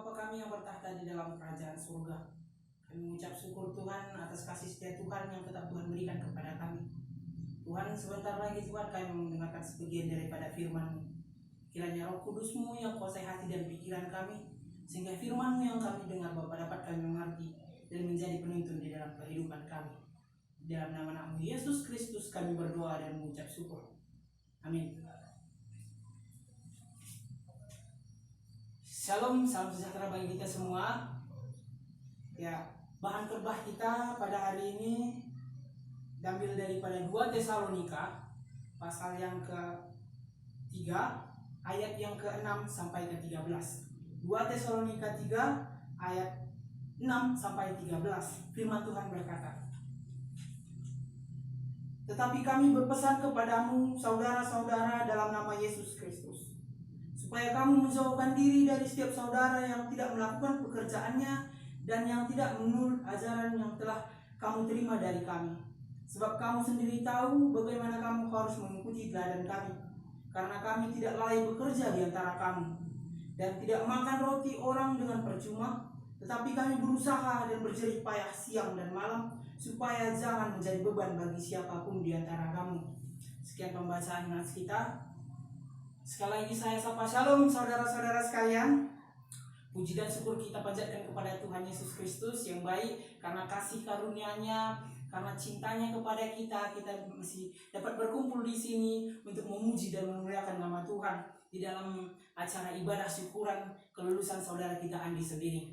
Bapa kami yang bertahta di dalam kerajaan surga, kami mengucap syukur Tuhan atas kasih setia Tuhan yang tetap Tuhan berikan kepada kami. Tuhan, sebentar lagi Tuhan kami mendengarkan sebagian daripada firman-Mu. Kiranya Roh Kudus-Mu yang kuasai hati dan pikiran kami, sehingga firman-Mu yang kami dengar Bapa dapat kami mengerti dan menjadi penuntun di dalam kehidupan kami. Di dalam nama Yesus Kristus kami berdoa dan mengucap syukur. Amin. Shalom, salam sejahtera bagi kita semua. Ya, bahan khotbah kita pada hari ini diambil daripada 2 Tesalonika pasal yang ke-3 ayat yang ke-6 sampai ke-13. 2 Tesalonika 3 ayat 6 sampai 13. Firman Tuhan berkata, "Tetapi kami berpesan kepadamu, saudara-saudara, dalam nama Yesus Kristus, supaya kamu menjauhkan diri dari setiap saudara yang tidak melakukan pekerjaannya dan yang tidak menurut ajaran yang telah kamu terima dari kami. Sebab kamu sendiri tahu bagaimana kamu harus mengikuti teladan kami. Karena kami tidak lalai bekerja di antara kamu, dan tidak makan roti orang dengan percuma, tetapi kami berusaha dan berjerih payah siang dan malam, supaya jangan menjadi beban bagi siapapun di antara kamu." Sekian pembacaan nas kita. Sekali lagi saya sapa shalom saudara-saudara sekalian. Puji dan syukur kita panjatkan kepada Tuhan Yesus Kristus yang baik, karena kasih karunia-Nya, karena cintanya kepada kita masih dapat berkumpul di sini untuk memuji dan memuliakan nama Tuhan di dalam acara ibadah syukuran kelulusan saudara kita Andi sendiri.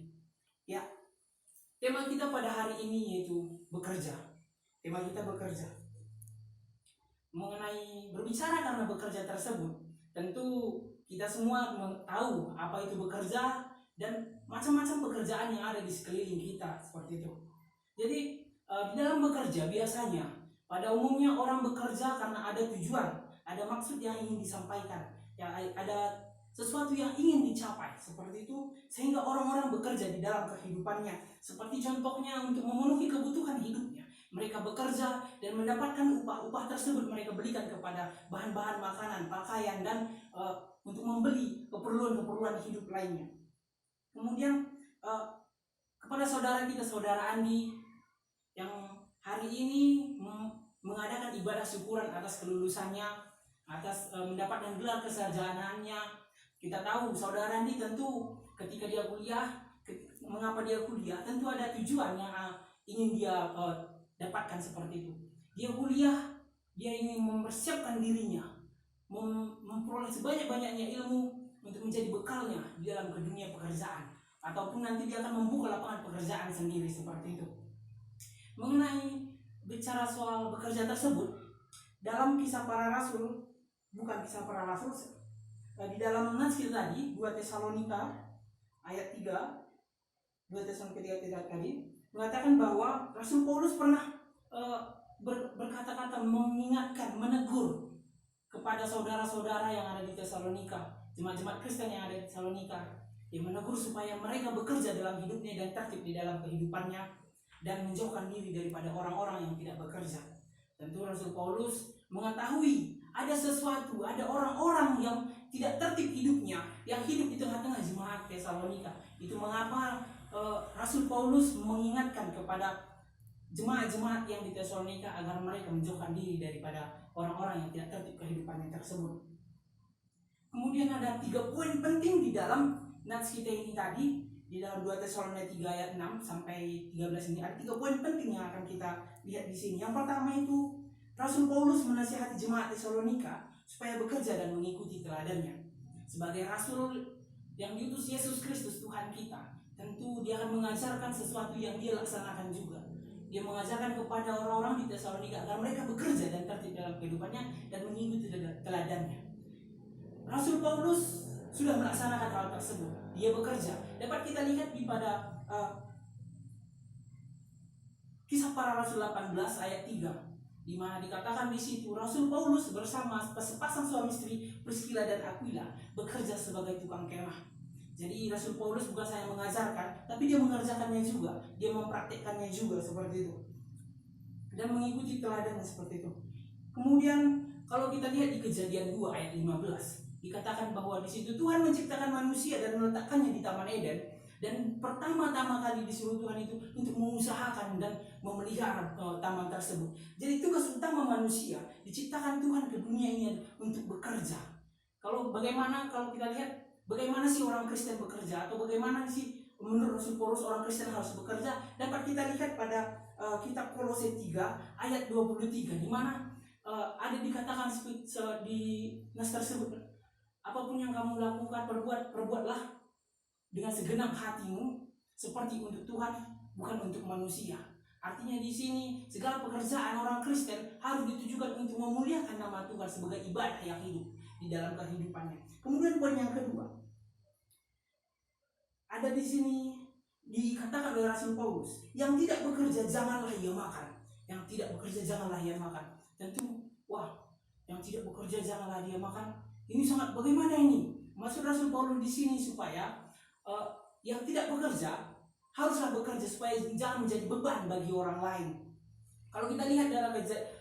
Ya, tema kita pada hari ini yaitu bekerja. Tema kita bekerja. Mengenai berbicara karena bekerja tersebut, tentu kita semua tahu apa itu bekerja dan macam-macam pekerjaan yang ada di sekeliling kita seperti itu. Jadi di dalam bekerja biasanya pada umumnya orang bekerja karena ada tujuan, ada maksud yang ingin disampaikan, ya ada sesuatu yang ingin dicapai seperti itu, sehingga orang-orang bekerja di dalam kehidupannya. Seperti contohnya untuk memenuhi kebutuhan hidupnya, mereka bekerja dan mendapatkan upah tersebut mereka berikan kepada bahan-bahan makanan, pakaian, dan untuk membeli keperluan-keperluan hidup lainnya. Kemudian kepada saudara kita, saudara Andi, yang hari ini mengadakan ibadah syukuran atas kelulusannya, atas mendapatkan gelar kesarjanaannya. Kita tahu saudara Andi tentu ketika dia kuliah, mengapa dia kuliah, tentu ada tujuan yang ingin dia dapatkan seperti itu. Dia kuliah, dia ingin mempersiapkan dirinya, memperoleh sebanyak-banyaknya ilmu untuk menjadi bekalnya di dalam dunia pekerjaan, ataupun nanti dia akan membuka lapangan pekerjaan sendiri seperti itu. Mengenai bicara soal bekerja tersebut, dalam kisah para rasul, bukan kisah para rasul, di dalam nas kita tadi 2 Tesalonika ayat 3, 2 Tesalonika 3 tadi mengatakan bahwa Rasul Paulus pernah berkata-kata mengingatkan, menegur kepada saudara-saudara yang ada di Tesalonika, jemaat-jemaat Kristen yang ada di Tesalonika. Dia menegur supaya mereka bekerja dalam hidupnya dan tertib di dalam kehidupannya, dan menjauhkan diri daripada orang-orang yang tidak bekerja. Tentu Rasul Paulus mengetahui ada sesuatu, ada orang-orang yang tidak tertib hidupnya, yang hidup di tengah-tengah jemaat Tesalonika. Itu mengapa Rasul Paulus mengingatkan kepada jemaat-jemaat yang di Tesalonika agar mereka menjauhkan diri daripada orang-orang yang tidak tertib kehidupannya tersebut. Kemudian ada 3 poin penting di dalam nats kita ini tadi, di dalam 2 Tesalonika 3 ayat 6 sampai 13 ini ada 3 poin penting yang akan kita lihat di sini. Yang pertama itu Rasul Paulus menasihati jemaat Tesalonika supaya bekerja dan mengikuti teladannya. Sebagai rasul yang diutus Yesus Kristus Tuhan kita, tentu dia akan mengajarkan sesuatu yang dia laksanakan juga. Dia mengajarkan kepada orang-orang di Tesalonika agar mereka bekerja dan tertib dalam kehidupannya dan mengikuti teladannya. Rasul Paulus sudah melaksanakan hal tersebut. Dia bekerja. Dapat kita lihat di pada Kisah Para Rasul 18 ayat 3, di mana dikatakan di situ Rasul Paulus bersama sepasang suami istri Priscilla dan Aquila bekerja sebagai tukang kemah. Jadi Rasul Paulus bukan hanya mengajarkan, tapi dia mengerjakannya juga, dia mempraktikkannya juga seperti itu, dan mengikuti teladannya seperti itu. Kemudian kalau kita lihat di Kejadian 2 ayat 15, dikatakan bahwa di situ Tuhan menciptakan manusia dan meletakkannya di Taman Eden Dan pertama-tama kali disuruh Tuhan itu untuk mengusahakan dan memelihara taman tersebut. Jadi tugas utama manusia diciptakan Tuhan ke dunia ini untuk bekerja. Kalau kita lihat bagaimana sih orang Kristen bekerja, atau bagaimana sih menurut Rasul Paulus orang Kristen harus bekerja, dapat kita lihat pada kitab Kolose 3 ayat 23, di mana ada dikatakan di nas tersebut, apapun yang kamu lakukan, perbuatlah dengan segenap hatimu seperti untuk Tuhan, bukan untuk manusia. Artinya di sini segala pekerjaan orang Kristen harus ditujukan untuk memuliakan nama Tuhan sebagai ibadah yang hidup di dalam kehidupannya. Kemudian poin yang kedua, ada di sini dikatakan oleh Rasul Paulus, yang tidak bekerja janganlah ia makan. Yang tidak bekerja janganlah ia makan. Tentu, yang tidak bekerja janganlah dia makan. Ini sangat bagaimana ini? Maksud Rasul Paulus di sini supaya yang tidak bekerja haruslah bekerja supaya jangan menjadi beban bagi orang lain. Kalau kita lihat dalam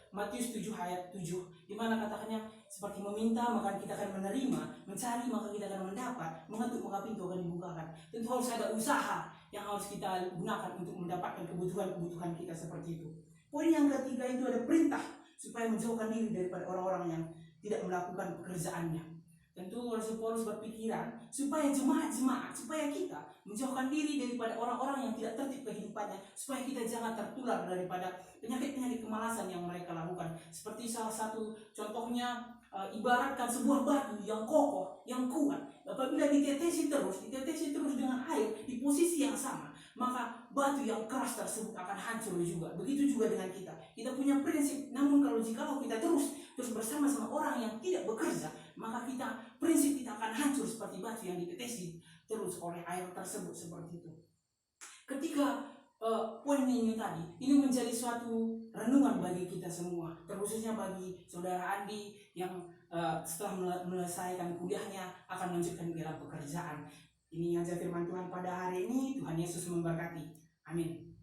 Matius 7 ayat 7, di mana katakannya seperti meminta maka kita akan menerima, mencari maka kita akan mendapat, mengetuk maka pintu akan dibukakan. Tentu harus ada usaha yang harus kita gunakan untuk mendapatkan kebutuhan kita seperti itu. Poin yang ketiga itu ada perintah supaya menjauhkan diri daripada orang-orang yang tidak melakukan pekerjaannya. Tentu Rasul Paulus berpikiran supaya jemaat-jemaat, supaya kita menjauhkan diri daripada orang-orang yang tidak tertib kehidupannya, supaya kita jangan tertular daripada penyakit-penyakit kemalasan yang mereka lakukan. Seperti salah satu contohnya, ibaratkan sebuah batu yang kokoh, yang kuat. Apabila ditetesi terus dengan air di posisi yang sama, maka batu yang keras tersebut akan hancur juga. Begitu juga dengan kita. Kita punya prinsip, namun jikalau kita terus bersama-sama orang yang tidak bekerja, maka prinsip kita akan hancur seperti batu yang ditetesi terus oleh air tersebut seperti itu. Ketika poin ini tadi, ini menjadi suatu renungan bagi kita semua, terkhususnya bagi saudara Andi yang setelah menyelesaikan kuliahnya akan melanjutkan dalam pekerjaan. Ini aja firman Tuhan pada hari ini. Tuhan Yesus memberkati. Amin.